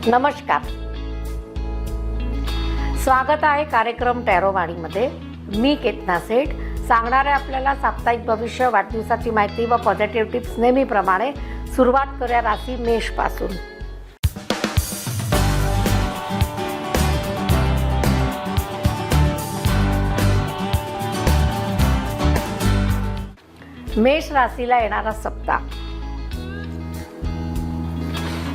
नमस्कार, स्वागत आहे कार्यक्रम टॅरोवाणीमध्ये. मी केतना सेठ सांगणार आहे आपल्याला साप्ताहिक भविष्य, वाढदिवसाची माहिती व पॉझिटिव्ह टिप्स. नेहमीप्रमाणे सुरुवात करूया राशी मेष पासून. मेष राशीला येणारा सप्ताह.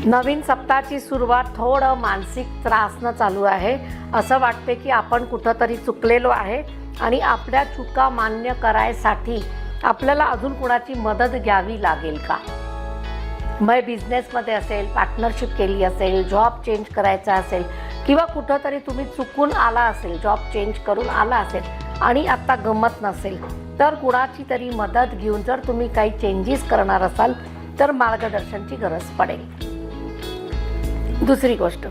नवीन सप्ताहाची सुरुवात थोडं मानसिक त्रासनं चालू आहे. असं वाटते की आपण कुठंतरी चुकलेलो आहे आणि आपल्या चुका मान्य करायसाठी आपल्याला अजून कुणाची मदत घ्यावी लागेल का. मग बिझनेसमध्ये असेल, पार्टनरशिप केली असेल, जॉब चेंज करायचा असेल किंवा कुठंतरी तुम्ही चुकून आला असेल, जॉब चेंज करून आला असेल आणि आत्ता गमत नसेल, तर कुणाची तरी मदत घेऊन जर तुम्ही काही चेंजेस करणार असाल तर मार्गदर्शनाची गरज पडेल. दुसरी गोष्ट,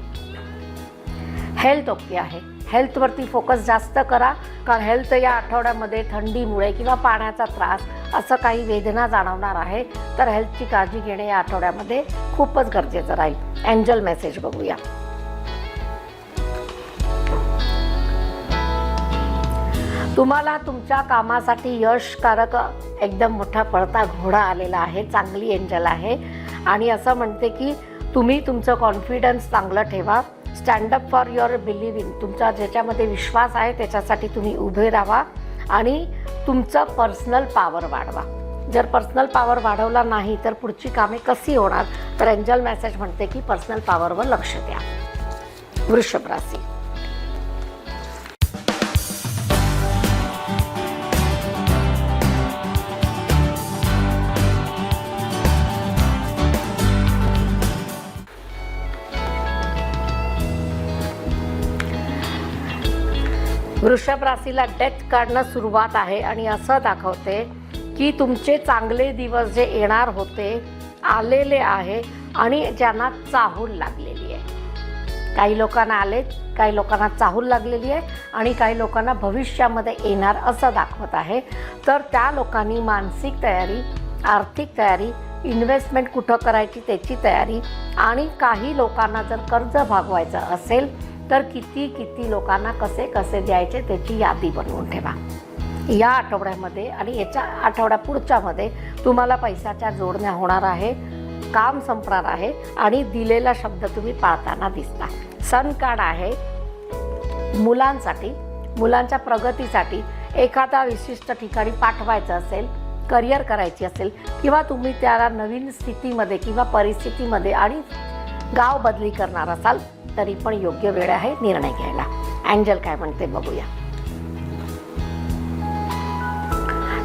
हेल्थ ओके आहे. हेल्थवरती फोकस जास्त करा, कारण हेल्थ या आठवड्यामध्ये थंडीमुळे किंवा पाण्याचा त्रास असं काही वेदना जाणवणार आहे, तर हेल्थची काळजी घेणे या आठवड्यामध्ये खूपच गरजेचं राहील. एंजल मेसेज बघूया. तुम्हाला तुमच्या कामासाठी यशकारक एकदम मोठा पळता घोडा आलेला आहे. चांगली एंजल आहे आणि असं म्हणते की तुम्ही तुमचं कॉन्फिडन्स चांगलं ठेवा. स्टँडअप फॉर युअर बिलिव्हिंग, तुमचा ज्याच्यामध्ये विश्वास आहे त्याच्यासाठी तुम्ही उभे राहा आणि तुमचं पर्सनल पॉवर वाढवा. जर पर्सनल पॉवर वाढवला नाही तर पुढची कामे कशी होणार. तर एंजल मेसेज म्हणते की पर्सनल पॉवरवर लक्ष द्या. वृषभ राशी. वृषभ राशीला डेथ काढणं सुरुवात आहे आणि असं दाखवते की तुमचे चांगले दिवस जे येणार होते आलेले आहे आणि ज्यांना चाहूल लागलेली आहे. काही लोकांना आलेत, काही लोकांना चाहूल लागलेली आहे आणि काही लोकांना भविष्यामध्ये येणार असं दाखवत आहे. तर त्या लोकांनी मानसिक तयारी, आर्थिक तयारी, इन्व्हेस्टमेंट कुठं करायची त्याची तयारी आणि काही लोकांना जर कर्ज भागवायचं असेल तर किती लोकांना कसे द्यायचे त्याची यादी बनवून ठेवा. या आठवड्यामध्ये आणि याच्या आठवड्या पुढच्यामध्ये तुम्हाला पैशाच्या जोडण्या होणार आहे, काम संपणार आहे आणि दिलेला शब्द तुम्ही पाळताना दिसता. सन कार्ड आहे मुलांसाठी, मुलांच्या प्रगतीसाठी. एखादा विशिष्ट ठिकाणी पाठवायचं असेल, करिअर करायची असेल किंवा तुम्ही त्याला नवीन स्थितीमध्ये किंवा परिस्थितीमध्ये आणि गाव बदली करणार असाल तरी पण योग्य वेळ आहे निर्णय घ्यायला. एंजल काय म्हणते बघूया.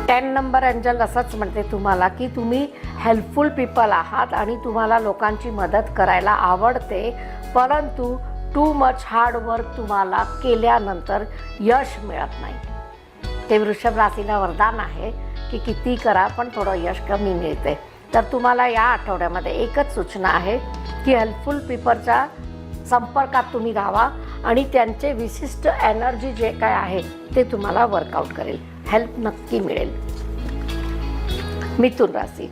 10 नंबर एंजल असंच म्हणते तुम्हाला की तुम्ही हेल्पफुल पीपल आहात आणि तुम्हाला लोकांची मदत करायला आवडते, परंतु टू मच हार्ड वर्क तुम्हाला केल्यानंतर यश मिळत नाही. ते वृषभ राशीला वरदान आहे की किती करा पण थोडं यश कमी मिळते. तर तुम्हाला या आठवड्यामध्ये एकच सूचना आहे की हेल्पफुल पीपलच्या संपर्कात तुम्ही राहा आणि त्यांचे विशिष्ट एनर्जी जे काय आहे ते तुम्हाला वर्कआउट करेल, हेल्प नक्की मिळेल. मिथुन राशी.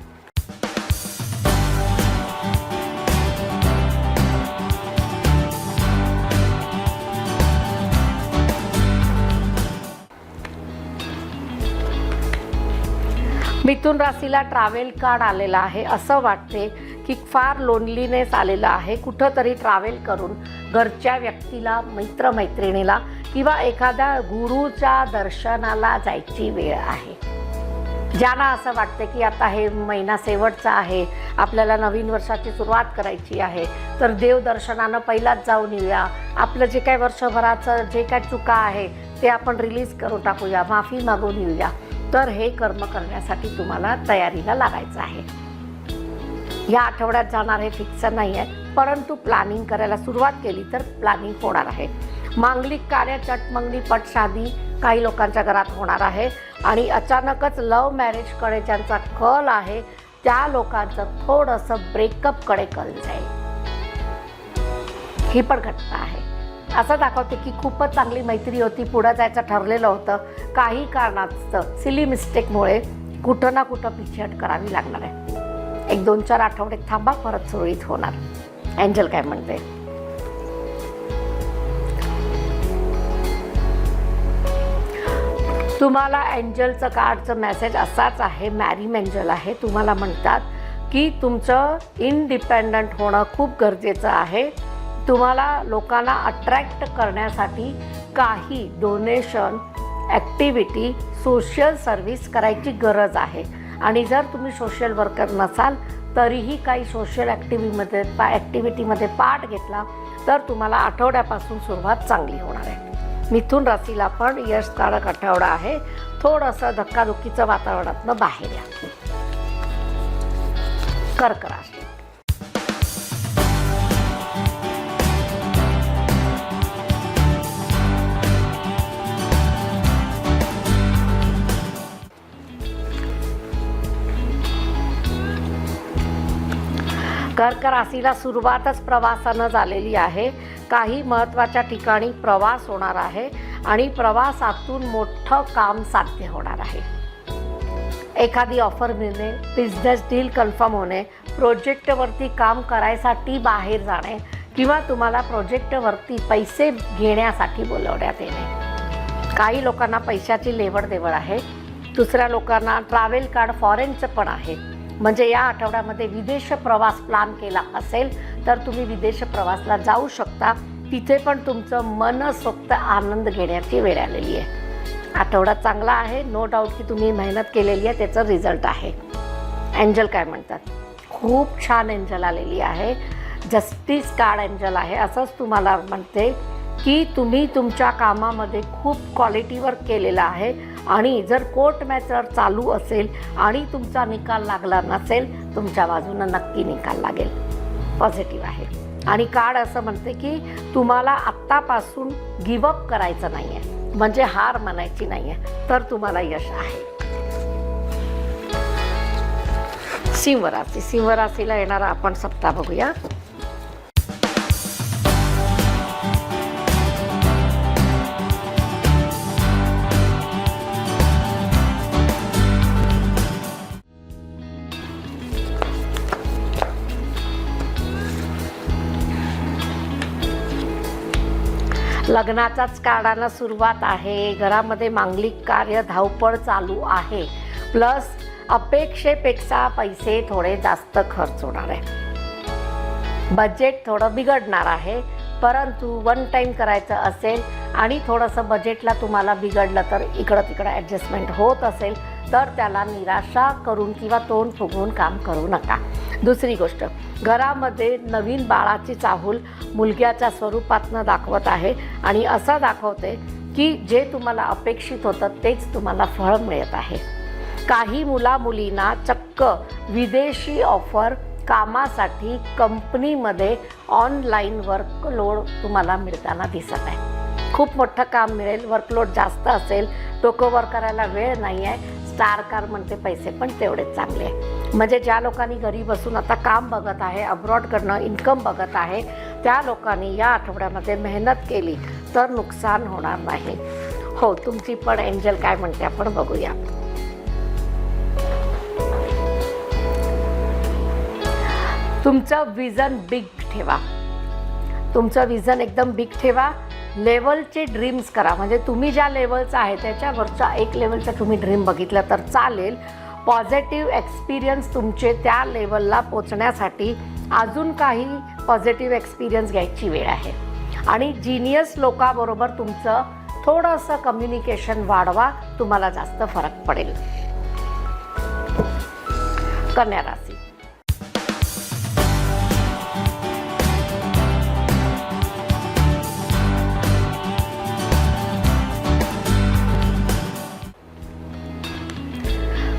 मिथुन राशीला ट्रॅव्हल कार्ड आलेला आहे. असं वाटते की फार लोनलीनेस आलेला आहे. कुठंतरी ट्रॅव्हल करून घरच्या व्यक्तीला, मित्रमैत्रिणीला किंवा एखाद्या गुरुच्या दर्शनाला जायची वेळ आहे. ज्यांना असं वाटते की आता हे महिना शेवटचा आहे, आपल्याला नवीन वर्षाची सुरुवात करायची आहे, तर देवदर्शनानं पहिलाच जाऊन येऊया. आपलं जे काय वर्षभराचं जे काय चुका आहे ते आपण रिलीज करून टाकूया, माफी मागून येऊया. तर हे कर्म करण्यासाठी तुम्हाला तयारीला लागायचं आहे. या आठवड्यात जाणार हे फिक्स नाही आहे, परंतु प्लॅनिंग करायला सुरुवात केली तर प्लॅनिंग होणार आहे. मांगलिक कार्य, चटमंगली, पटशादी काही लोकांच्या घरात होणार आहे आणि अचानकच लव्ह मॅरेजकडे ज्यांचा कल आहे त्या लोकांचं थोडंसं ब्रेकअपकडे कल जाईल. ही पण घटना आहे. असं दाखवते की खूपच चांगली मैत्री होती, पुढं जायचं ठरलेलं होतं, काही कारणास्तव सिली मिस्टेकमुळे कुठं ना कुठं पिछेहट करावी लागणार आहे. 1-2-4 आठवडे थांबा, परत सुरळीत होणार. एंजल काय म्हणते. तुम्हाला एंजलचं कार्डचं मेसेज असाच आहे, मॅरी एंजल आहे. तुम्हाला म्हणतात की तुमचं इंडिपेंडंट होणं खूप गरजेचं आहे. तुम्हाला लोकांना अट्रॅक्ट करण्यासाठी काही डोनेशन, ॲक्टिव्हिटी, सोशल सर्व्हिस करायची गरज आहे. आणि जर तुम्ही सोशल वर्कर नसाल तरीही काही सोशल ॲक्टिव्हिटीमध्ये पार्ट घेतला तर तुम्हाला आठवड्यापासून सुरुवात चांगली होणार आहे. मिथुन राशीला पण यशकारक आठवडा आहे. थोडंसं धक्काधुक्कीचं वातावरणातनं बाहेर या. कर्क राशी. कर्क राशीला सुरुवातच प्रवासानं झालेली आहे. काही महत्त्वाच्या ठिकाणी प्रवास होणार आहे आणि प्रवासातून मोठं काम साध्य होणार आहे. एखादी ऑफर मिळणे, बिझनेस डील कन्फर्म होणे, प्रोजेक्टवरती काम करायसाठी बाहेर जाणे किंवा तुम्हाला प्रोजेक्टवरती पैसे घेण्यासाठी बोलवण्यात येणे. काही लोकांना पैशाची लेवडदेवड आहे. दुसऱ्या लोकांना ट्रॅव्हल कार्ड फॉरेनचं पण आहे. म्हणजे या आठवड्यामध्ये विदेश प्रवास प्लॅन केला असेल तर तुम्ही विदेश प्रवासला जाऊ शकता. तिथे पण तुमचं मनसोक्त आनंद घेण्याची वेळ आलेली आहे. आठवडा चांगला आहे. नो डाऊट की तुम्ही मेहनत केलेली आहे, त्याचं रिझल्ट आहे. एंजल काय म्हणतात? खूप छान एंजल आलेली आहे. जस्टिस कार्ड एंजल आहे. असंच तुम्हाला म्हणते की तुम्ही तुमच्या कामामध्ये खूप क्वालिटीवर केलेलं आहे आणि जर कोर्ट मॅटर चालू असेल आणि तुमचा निकाल लागला नसेल, तुमच्या बाजूनं नक्की निकाल लागेल. पॉझिटिव्ह आहे. आणि कार्ड असं म्हणते की तुम्हाला आत्तापासून गिवअप करायचं नाही आहे, म्हणजे हार मानायची नाही आहे, तर तुम्हाला यश आहे. सिंह राशी. सिंह राशीला येणारा आपण सप्ताह बघूया. लग्नाचाच कार्डानं सुरुवात आहे. घरामध्ये मांगलिक कार्य, धावपळ चालू आहे. प्लस अपेक्षेपेक्षा पैसे थोडे जास्त खर्च होणार आहे. बजेट थोडं बिघडणार आहे. परंतु वन टाईम करायचं असेल आणि थोडंसं बजेटला तुम्हाला बिघडलं तर इकडं तिकडं ॲडजस्टमेंट होत असेल तर त्याला निराशा करून किंवा तोंड फुगवून काम करू नका. दुसरी गोष्ट, घरामध्ये नवीन बाळाची चाहूल मुलग्याच्या स्वरूपातनं दाखवत आहे आणि असं दाखवते की जे तुम्हाला अपेक्षित होतं तेच तुम्हाला फळ मिळत आहे. काही मुलींना चक्क विदेशी ऑफर, कामासाठी कंपनीमध्ये ऑनलाईन वर्कलोड तुम्हाला मिळताना दिसत आहे. खूप मोठं काम मिळेल. वर्कलोड जास्त असेल, डोकं वर करायला वेळ नाही आहे. स्टार कार्ड म्हणते पैसे पण तेवढेच चांगले आहे. म्हणजे ज्या लोकांनी घरी बसून आता काम बघत आहे, अब्रॉडकडनं इन्कम बघत आहे, त्या लोकांनी या आठवड्यामध्ये मेहनत केली तर नुकसान होणार नाही. हो, तुमची पण एंजल काय म्हणते आपण बघूया. तुमचं विजन बिग ठेवा. तुमचं विजन एकदम बिग ठेवा. लेवलचे ड्रीम्स करा. म्हणजे तुम्ही ज्या लेवलचं आहे त्याच्यावरचा एक लेवलचं तुम्ही ड्रीम बघितलं तर चालेल. पॉझिटिव्ह एक्सपिरियन्स तुमचे त्या लेवलला पोचण्यासाठी अजून काही पॉझिटिव्ह एक्सपिरियन्स घ्यायची वेळ आहे. आणि जिनियस लोकांबरोबर तुमचं थोडंसं कम्युनिकेशन वाढवा, तुम्हाला जास्त फरक पडेल. कन्या राशी.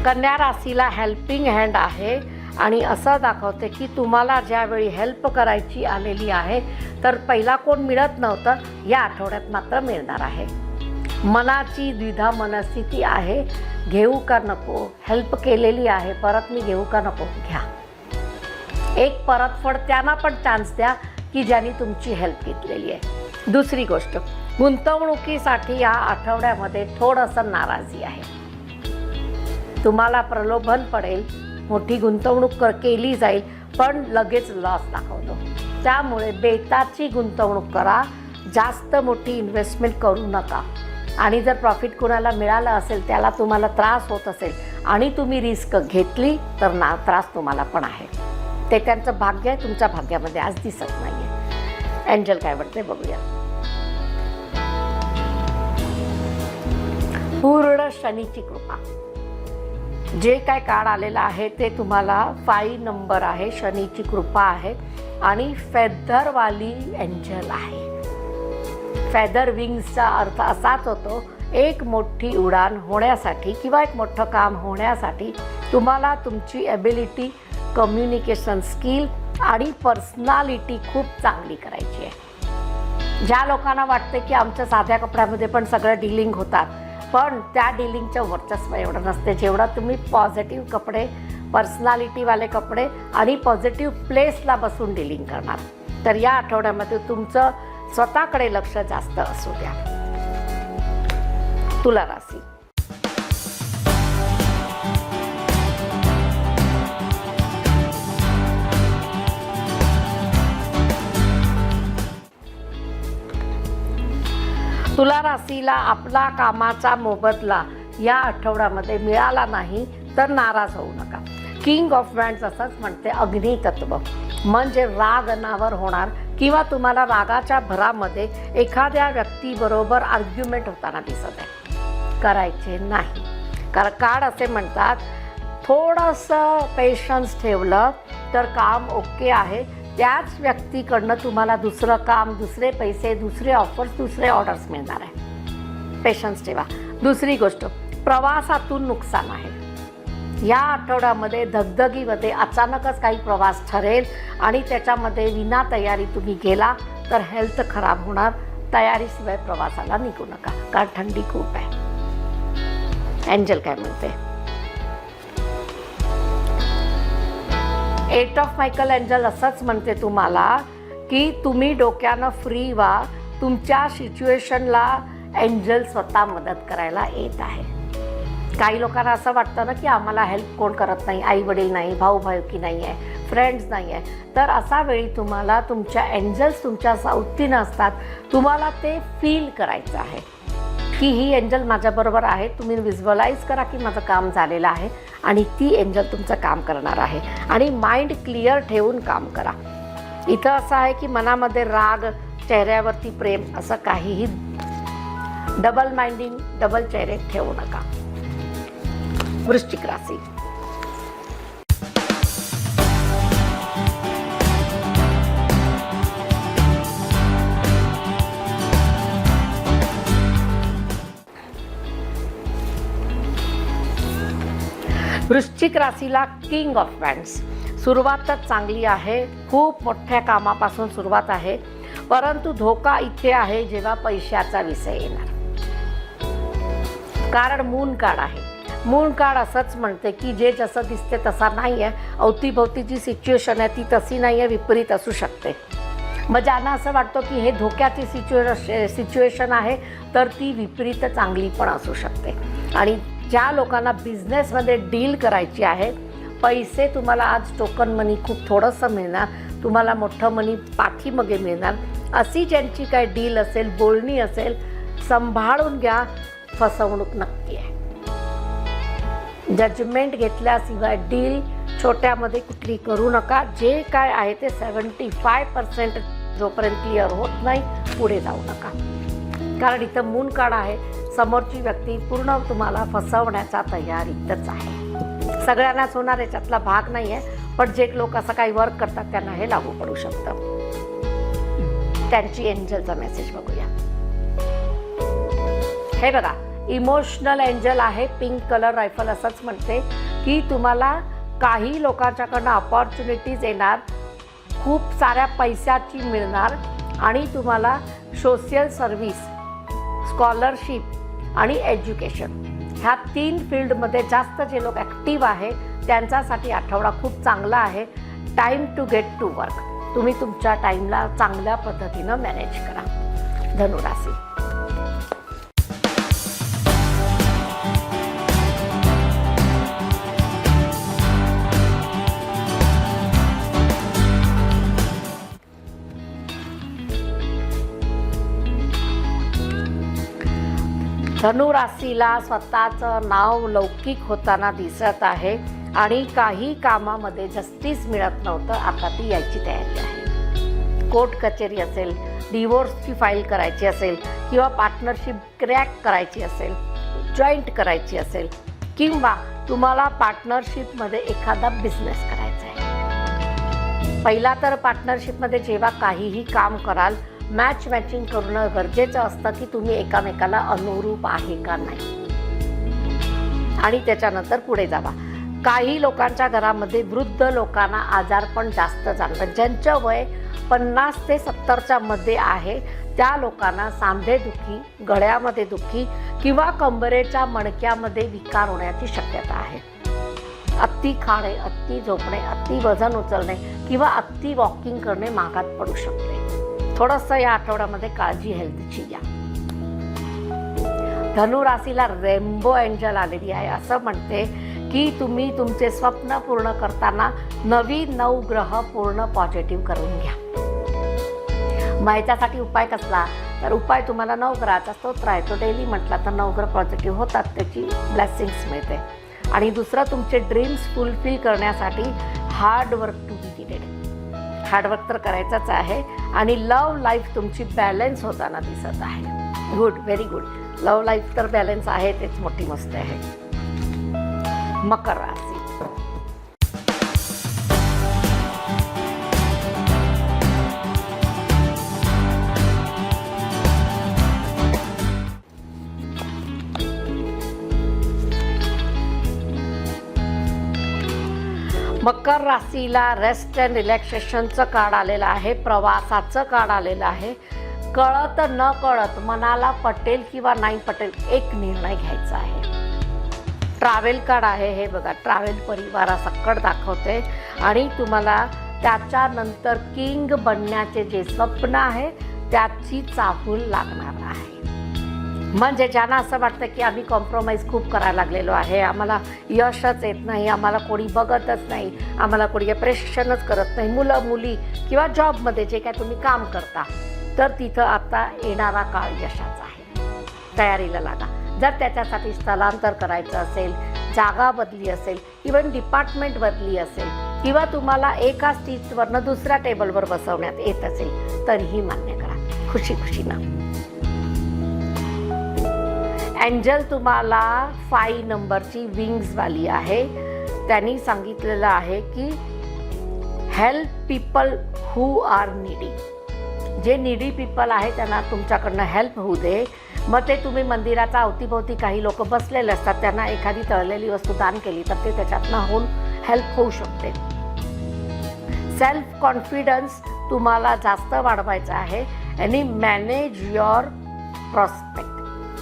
कन्या राशीला हेल्पिंग हँड आहे आणि असं दाखवते की तुम्हाला ज्यावेळी हेल्प करायची आलेली आहे तर पहिला कोण मिळत नव्हतं, या आठवड्यात मात्र मिळणार आहे. मनाची द्विधा मनस्थिती आहे. घेऊ का नको, हेल्प केलेली आहे, परत मी घेऊ का नको, घ्या. एक परतफड त्यांना पण चान्स द्या की ज्यांनी तुमची हेल्प घेतलेली आहे. दुसरी गोष्ट, गुंतवणुकीसाठी या आठवड्यामध्ये थोडंसं नाराजी आहे. तुम्हाला प्रलोभन पडेल, मोठी गुंतवणूक केली जाईल पण लगेच लॉस दाखवतो. त्यामुळे बेताची गुंतवणूक करा. जास्त मोठी इन्व्हेस्टमेंट करू नका. आणि जर प्रॉफिट कुणाला मिळालं असेल, त्याला तुम्हाला त्रास होत असेल आणि तुम्ही रिस्क घेतली तर त्रास तुम्हाला पण आहे. ते त्यांचं भाग्य आहे, तुमच्या भाग्यामध्ये आज दिसत नाही आहे. एंजल काय म्हणते बघूया. पूर्ण शनीची कृपा. जे काय कार्ड आलेलं आहे ते तुम्हाला 5 नंबर आहे, शनीची कृपा आहे आणि फेदरवाली एंजल आहे. फेदर विंग्सचा अर्थ असाच होतो, एक मोठी उडान होण्यासाठी किंवा एक मोठं काम होण्यासाठी तुम्हाला तुमची एबिलिटी, कम्युनिकेशन स्किल आणि पर्सनॅलिटी खूप चांगली करायची आहे. ज्या लोकांना वाटते की आमच्या साध्या कपड्यामध्ये पण सगळं डीलिंग होतात, पण त्या डीलिंगचं वर्चस्व एवढं नसते जेवढं तुम्ही पॉझिटिव्ह कपडे, पर्सनॅलिटीवाले कपडे आणि पॉझिटिव्ह प्लेसला बसून डीलिंग करणार. तर या आठवड्यामध्ये तुमचं स्वतःकडे लक्ष जास्त असू द्या. तुला राशी. तुला राशीला आपला कामाचा मोबदला या आठवड्यामध्ये मिळाला नाही तर नाराज होऊ नका. किंग ऑफ वँड्स असंच म्हणते, अग्नितत्व म्हणजे राग अनावर होणार किंवा तुम्हाला रागाच्या भरामध्ये एखाद्या व्यक्तीबरोबर आर्ग्युमेंट होताना दिसत आहे. करायचे नाही. कारण कार्ड असे म्हणतात, थोडंसं पेशन्स ठेवलं तर काम ओके आहे. त्याच व्यक्तीकडनं तुम्हाला दुसरं काम, दुसरे पैसे, दुसरे ऑफर्स, दुसरे ऑर्डर्स मिळणार आहे. पेशन्स ठेवा. दुसरी गोष्ट, प्रवासातून नुकसान आहे. या आठवड्यामध्ये धगधगीमध्ये अचानकच काही प्रवास ठरेल आणि त्याच्यामध्ये विना तयारी तुम्ही गेला तर हेल्थ खराब होणार. तयारीशिवाय प्रवासाला निघू नका, कारण थंडी खूप आहे. एंजल काय म्हणते. 8 ऑफ मायकल एंजल असंच म्हणते तुम्हाला की तुम्ही डोक्यानं फ्री व्हा. तुमच्या सिच्युएशनला एंजल स्वतः मदत करायला येत आहे. काही लोकांना असं वाटतं ना की आम्हाला हेल्प कोण करत नाही, आई वडील नाही, भाऊ भाऊकी नाही आहे, फ्रेंड्स नाही आहे. तर असा वेळी तुम्हाला तुमच्या एंजल्स तुमच्या सावतीनं असतात. तुम्हाला ते फील करायचं आहे की ही एंजल माझ्याबरोबर आहे. तुम्ही विज्युअलाइज करा की माझं काम झालेलं आहे आणि ती एंजल तुमचं काम करणार आहे. आणि माइंड क्लिअर ठेवून काम करा. इथं असं आहे की मनामध्ये राग, चेहऱ्यावरती प्रेम, असं काहीही डबल माइंडिंग, डबल चेहरे ठेवू नका. वृश्चिक राशी. वृश्चिक राशीला किंग ऑफ वँड्स. सुरुवातच चांगली आहे. खूप मोठ्या कामापासून सुरुवात आहे, परंतु धोका इथे आहे जेव्हा पैशाचा विषय येणार. कारण मून कार्ड आहे. मून कार्ड असंच म्हणते की जे जसं दिसते तसा नाही आहे. अवतीभोवतीची सिच्युएशन आहे ती तशी नाही आहे, विपरीत असू शकते. मग ज्यांना असं वाटतं की हे धोक्याची सिच्युएशन आहे तर ती विपरीत चांगली पण असू शकते. आणि ज्या लोकांना बिझनेसमध्ये डील करायची आहे, पैसे तुम्हाला आज टोकन मनी खूप थोडंसं मिळणार, तुम्हाला मोठं मनी पाठीमागे मिळणार. अशी ज्यांची काय डील असेल, बोलणी असेल, सांभाळून घ्या. फसवणूक नक्की आहे. जजमेंट घेतल्याशिवाय डील छोट्यामध्ये कुठली करू नका. जे काय आहे ते 75% जोपर्यंत क्लिअर होत नाही पुढे जाऊ नका. कारण इथं मून कार्ड आहे. समोरची व्यक्ती पूर्ण तुम्हाला फसवण्याचा तयारीतच आहे. सगळ्यांनाच होणार याच्यातला भाग नाही आहे, पण जे लोक असं काही वर्क करतात त्यांना हे लागू पडू शकतं. त्यांची एंजलचा मेसेज बघूया. हे बघा, इमोशनल एंजल आहे. पिंक कलर रायफल असंच म्हणते की तुम्हाला काही लोकांच्याकडनं अपॉर्च्युनिटीज येणार, खूप साऱ्या पैशाची मिळणार आणि तुम्हाला सोशल सर्व्हिस, स्कॉलरशिप आणि एज्युकेशन ह्या 3 फील्डमध्ये जास्त जे लोक ॲक्टिव्ह आहे त्यांच्यासाठी आठवडा खूप चांगला आहे. Time to get to work. तुम्ही तुमच्या टाईमला चांगल्या पद्धतीनं मॅनेज करा. धनुराशी. धनु राशीला स्वतःचं नाव लौकिक होताना दिसत आहे आणि काही कामामध्ये जस्टिस मिळत नव्हतं, आता ती यायची तयारी आहे. कोर्ट कचेरी असेल, डिवोर्सची फाईल करायची असेल किंवा पार्टनरशिप क्रॅक करायची असेल, जॉईंट करायची असेल किंवा तुम्हाला पार्टनरशिपमध्ये एखादा बिझनेस करायचा आहे. पहिला तर पार्टनरशिपमध्ये जेव्हा काहीही काम कराल मॅचिंग करणं गरजेचं असतं की तुम्ही एकमेकाला अनुरूप आहे का नाही, आणि त्याच्यानंतर पुढे जावा. काही लोकांच्या घरामध्ये वृद्ध लोकांना आजारपण जास्त जाणतं. ज्यांचं वय 50 ते 70च्या मध्ये आहे त्या लोकांना सांधेदुखी, गळ्यामध्ये दुखी किंवा कंबरेच्या मणक्यामध्ये विकार होण्याची शक्यता आहे. अति खाणे, अति झोपणे, अति वजन उचलणे किंवा अति वॉकिंग करणे महागात पडू शकते. थोडंसं या आठवड्यामध्ये काळजी हेल्थची घ्या. धनु राशीला रेनबो एंजल आलेली आहे. असं म्हणते की तुम्ही तुमचे स्वप्न पूर्ण करताना नवीन 9 ग्रह पूर्ण पॉझिटिव्ह करून घ्या. मग याच्यासाठी उपाय कसला, तर उपाय तुम्हाला 9 ग्रहाचा स्तोत्र आहे, तो डेली म्हटला तर 9 ग्रह पॉझिटिव्ह होतात, त्याची ब्लेसिंग्स मिळते. आणि दुसरं, तुमचे ड्रीम्स फुलफिल करण्यासाठी hard work to be needed. Hard work तर करायचंच आहे. आणि लव्ह लाईफ तुमची बॅलन्स होताना दिसत आहे. Good, very good. Love life तर बॅलन्स आहे, तेच मोठी मस्त आहे. मकर राशी. मकर राशीला रेस्ट अँड रिलॅक्सेशनचं कार्ड आलेलं आहे, प्रवासाचं कार्ड आलेलं आहे. कळत न कळत मनाला पटेल किंवा नाही पटेल एक निर्णय घ्यायचा आहे. ट्रॅव्हल कार्ड आहे हे बघा, ट्रॅव्हल परिवारासकट दाखवते आणि तुम्हाला त्याच्यानंतर किंग बनण्याचे जे स्वप्न आहे त्याची चाहूल लागणार आहे. म्हणजे ज्यांना असं वाटतं की आम्ही कॉम्प्रोमाइज खूप करायला लागलेलो आहे, आम्हाला यशच येत नाही, आम्हाला कोणी बघतच नाही, आम्हाला कोणी प्रेक्षणच करत नाही, मुलं मुली किंवा जॉबमध्ये जे काय तुम्ही काम करता, तर तिथं आता येणारा काळ यशाचा आहे. तयारीला लागा. जर त्याच्यासाठी स्थलांतर करायचं असेल, जागा बदली असेल, इव्हन डिपार्टमेंट बदली असेल किंवा तुम्हाला एका सीटवरनं दुसऱ्या टेबलवर बसवण्यात येत असेल तरीही मान्य करा खुशी खुशीनं. एंजल तुम्हाला 5 नंबरची विंग्सवाली आहे. त्यांनी सांगितलेलं आहे की help people who are needy. जे नीडी पीपल आहे त्यांना तुमच्याकडनं हेल्प होऊ दे. मग ते तुम्ही मंदिराचा अवतीभोवती काही लोक बसलेले असतात, त्यांना एखादी तळलेली वस्तू दान केली तर ते त्याच्यातनं होऊन हेल्प होऊ शकते. सेल्फ कॉन्फिडन्स तुम्हाला जास्त वाढवायचा आहे आणि मॅनेज युअर प्रॉस्पेक्ट.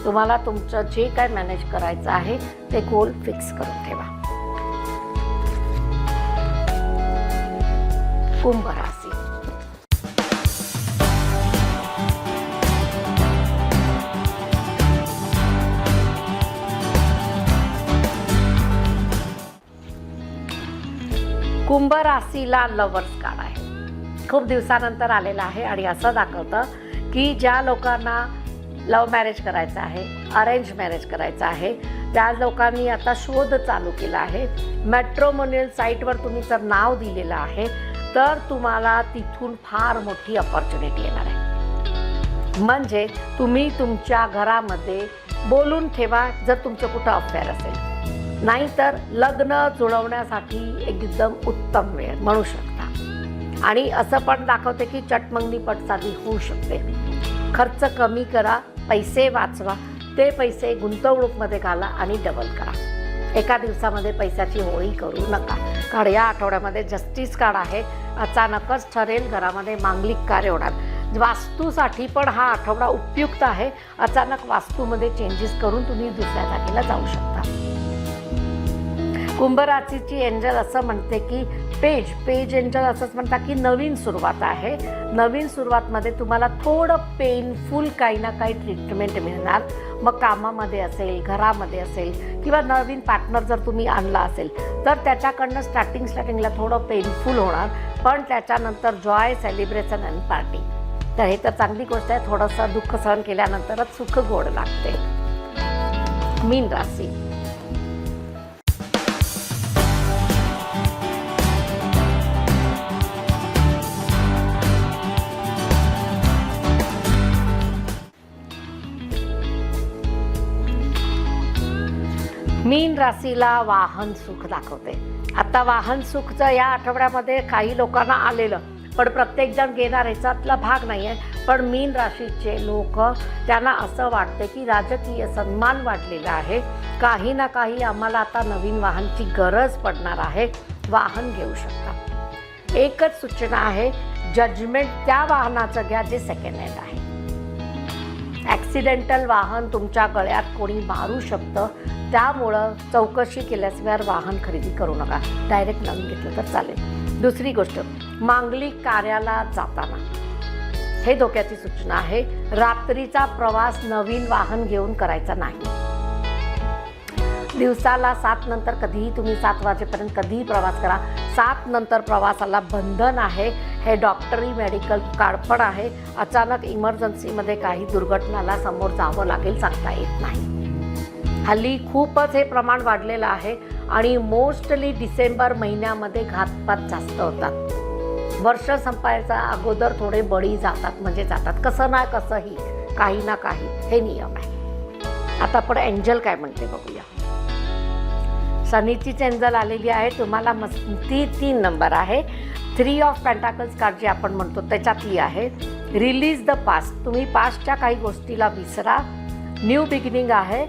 तुम्हाला तुमचं जे काय मॅनेज करायचं आहे ते गोल फिक्स करून ठेवा. कुंभ राशी. कुंभ राशीला लवर्स कार्ड आहे. खूप दिवसानंतर आलेला आहे आणि असं दाखवतं की ज्या लोकांना लव्ह मॅरेज करायचं आहे, अरेंज मॅरेज करायचं आहे, त्या लोकांनी आता शोध चालू केला आहे. मॅट्रिमोनियल साईटवर तुम्ही जर नाव दिलेलं आहे तर तुम्हाला तिथून फार मोठी अपॉर्च्युनिटी येणार आहे. म्हणजे तुम्ही तुमच्या घरामध्ये बोलून ठेवा जर तुमचं कुठं अफेअर असेल, नाहीतर लग्न जुळवण्यासाठी एकदम उत्तम वेळ म्हणू शकता. आणि असं पण दाखवते की चटमंगनी पटसादी होऊ शकते. खर्च कमी करा, पैसे वाचवा, ते पैसे गुंतवणूकमध्ये घाला आणि डबल करा. एका दिवसामध्ये पैशाची होळी करू नका. कारण या आठवड्यामध्ये जस्टिस कार्ड आहे. अचानकच ठरेल घरामध्ये मांगलिक कार्य होणार. वास्तूसाठी पण हा आठवडा उपयुक्त आहे. अचानक वास्तूमध्ये चेंजेस करून तुम्ही दुसऱ्या जागेला जाऊ शकता. कुंभ राशीची एंजल असं म्हणते की पेज एंजल असंच म्हणतात की नवीन सुरुवात आहे. नवीन सुरुवातमध्ये तुम्हाला थोडं पेनफुल काही ना काही ट्रीटमेंट मिळणार. मग कामामध्ये असेल, घरामध्ये असेल किंवा नवीन पार्टनर जर तुम्ही आणला असेल तर त्याच्याकडनं स्टार्टिंगला थोडं पेनफुल होणार, पण त्याच्यानंतर जॉय, सेलिब्रेशन आणि पार्टी. तर हे तर चांगली गोष्ट आहे. थोडंसं दुःख सहन केल्यानंतरच सुख गोड लागते. मीन राशी. मीन राशीला वाहन सुख दाखवते. आता वाहन सुखचं या आठवड्यामध्ये काही लोकांना आलेलं, पण प्रत्येकजण घेणार ह्याच्यातला भाग नाही आहे. पण मीन राशीचे लोक त्यांना असं वाटते की राजकीय सन्मान वाढलेला आहे, काही ना काही आम्हाला आता नवीन वाहनची गरज पडणार आहे, वाहन घेऊ शकता. एकच सूचना आहे, जजमेंट त्या वाहनाचं घ्या जे सेकंड हँड आहे. ॲक्सिडेंटल वाहन तुमच्या गळ्यात कोणी मारू शकतं, त्यामुळं चौकशी केल्याशिवाय वाहन खरेदी करू नका. डायरेक्ट नवीन घेतलं तर चालेल. दुसरी गोष्ट, मांगलिक कार्याला जाताना हे धोक्याची सूचना आहे. रात्रीचा प्रवास नवीन वाहन घेऊन करायचा नाही. दिवसाला 7 नंतर कधीही तुम्ही 7 वाजेपर्यंत कधीही प्रवास करा. 7 नंतर प्रवासाला बंधन आहे. हे डॉक्टरी मेडिकल कार्ड पण आहे. अचानक इमर्जन्सीमध्ये काही दुर्घटनाला समोर जावं लागेल, सांगता येत नाही. हल्ली खूपच हे प्रमाण वाढलेलं आहे आणि मोस्टली डिसेंबर महिन्यामध्ये घातपात जास्त होतात. वर्ष संपायच्या अगोदर थोडे बळी जातात, म्हणजे जातात, कसं ना कसंही, काही ना काही, हे नियम आहे. आता आपण एंजल काय म्हणते बघूया. शनीचीच एंजल आलेली आहे. तुम्हाला मस्ती 3 नंबर आहे. 3 ऑफ पेंटाकल्स कार्ड जे आपण म्हणतो त्याच्यातली आहे. Release the past. तुम्ही पास्टच्या काही गोष्टीला विसरा. न्यू बिगिनिंग आहे.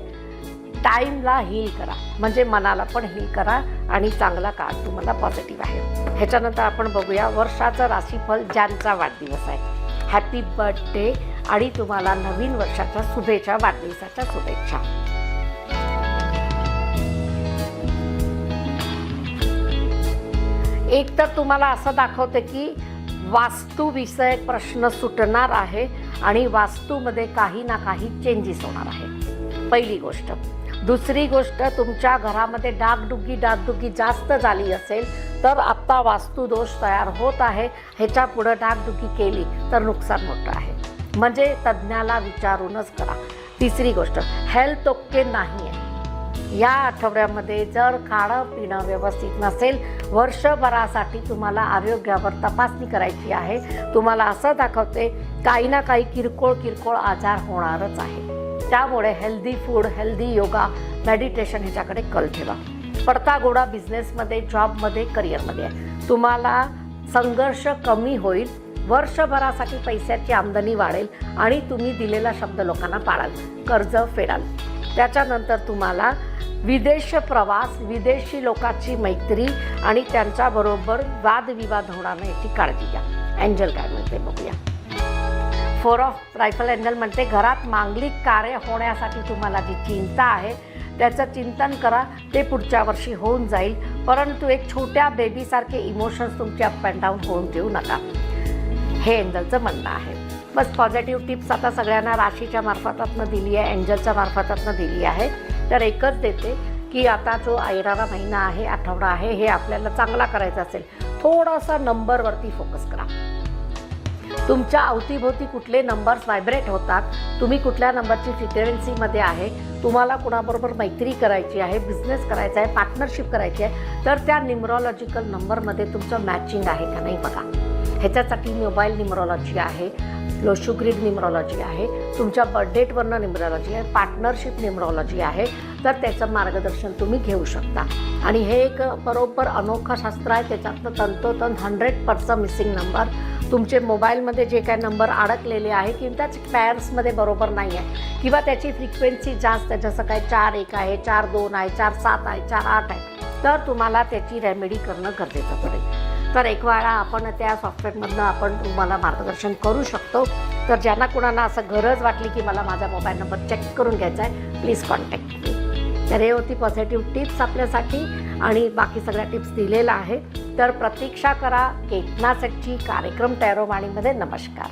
टाईमला हील करा, म्हणजे मनाला पण हील करा आणि चांगला काळ तुम्हाला पॉझिटिव्ह आहे. ह्याच्यानंतर आपण बघूया वर्षाचं राशीफल ज्यांचा वाढदिवस आहे. हॅपी बर्थडे आणि तुम्हाला नवीन वर्षाच्या शुभेच्छा, वाढदिवसाच्या शुभेच्छा. एक तर तुम्हाला असं दाखवते की वास्तुविषयक प्रश्न सुटणार आहे आणि वास्तूमध्ये काही ना काही चेंजेस होणार आहे, पहिली गोष्ट. दुसरी गोष्ट, तुमच्या घरामध्ये डागडुगी जास्त झाली असेल तर आत्ता वास्तुदोष तयार होत आहे. ह्याच्या पुढं डागडुगी केली तर नुकसान मोठं आहे, म्हणजे तज्ज्ञाला विचारूनच करा. तिसरी गोष्ट, हेल्थ ओके नाही आहे. या आठवड्यामध्ये जर खाणं पिणं व्यवस्थित नसेल, वर्षभरासाठी तुम्हाला आरोग्यावर तपासणी करायची आहे. तुम्हाला असं दाखवते काही ना काही किरकोळ आजार होणारच आहे. त्यामुळे healthy food, healthy yoga, meditation ह्याच्याकडे कल ठेवा. पडता गोडा बिझनेसमध्ये, जॉबमध्ये, करिअरमध्ये आहे. तुम्हाला संघर्ष कमी होईल. वर्षभरासाठी पैशाची आमदनी वाढेल आणि तुम्ही दिलेला शब्द लोकांना पाळाल, कर्ज फेडाल. त्याच्यानंतर तुम्हाला विदेश प्रवास, विदेशी लोकांची मैत्री आणि त्यांच्याबरोबर वादविवाद होणार नाही याची काळजी घ्या. एंजल काय म्हणते बघूया. 4 ऑफ रायफल एंजल म्हणते घरात मांगलिक कार्य होण्यासाठी तुम्हाला जी चिंता आहे त्याचं चिंतन करा, ते पुढच्या वर्षी होऊन जाईल. परंतु एक छोट्या बेबीसारखे इमोशन्स तुमचे अप अँड डाऊन होऊन देऊ नका, हे एंजलचं म्हणणं आहे. बस पॉझिटिव्ह टिप्स आता सगळ्यांना राशीच्या मार्फतातनं दिली आहे, एंजलच्या मार्फतातनं दिली आहे. तर एकच देते की आता जो येणारा महिना आहे, आठवडा आहे, हे आपल्याला चांगला करायचा असेल, थोडासा नंबरवरती फोकस करा. तुमच्या अवतीभोवती कुठले नंबर्स व्हायब्रेट होतात, तुम्ही कुठल्या नंबरची फ्रिक्वेन्सीमध्ये आहे, तुम्हाला कुणाबरोबर मैत्री करायची आहे, बिझनेस करायचा आहे, पार्टनरशिप करायची आहे, तर त्या न्यूमरॉलॉजिकल नंबरमध्ये तुमचं मॅचिंग आहे का नाही बघा. ह्याच्यासाठी मोबाईल न्यूमरॉलॉजी आहे, लोशुग्रीड न्यूमरॉलॉजी आहे, तुमच्या बर्थडेटवरनं न्यूमरॉलॉजी आहे, पार्टनरशिप न्यूमरॉलॉजी आहे. तर त्याचं मार्गदर्शन तुम्ही घेऊ शकता. आणि हे एक बरोबर अनोखं शास्त्र आहे. त्याच्यातनं तंतोतंत 100% मिसिंग नंबर, तुमचे मोबाईलमध्ये जे काही नंबर अडकलेले आहे किंवा त्याच पॅर्समध्ये बरोबर नाही आहे किंवा त्याची फ्रिक्वेन्सी जास्त आहे, जसं काय 4-1 आहे, 4-2 आहे, 4-7 आहे, 4-8 आहे, तर तुम्हाला त्याची रेमेडी करणं गरजेचं पडेल. तर एक वेळा आपण त्या सॉफ्टवेअरमधनं आपण तुम्हाला मार्गदर्शन करू शकतो. तर ज्यांना कुणाला असं गरज वाटली की मला माझा मोबाईल नंबर चेक करून घ्यायचा आहे, प्लीज कॉन्टॅक्ट मी. तर हे होती पॉझिटिव्ह टिप्स आपल्यासाठी आणि बाकी सगळ्या टिप्स दिलेल्या आहे. तर प्रतीक्षा करा केतनासची कार्यक्रम टॅरोवाणीमध्ये. नमस्कार.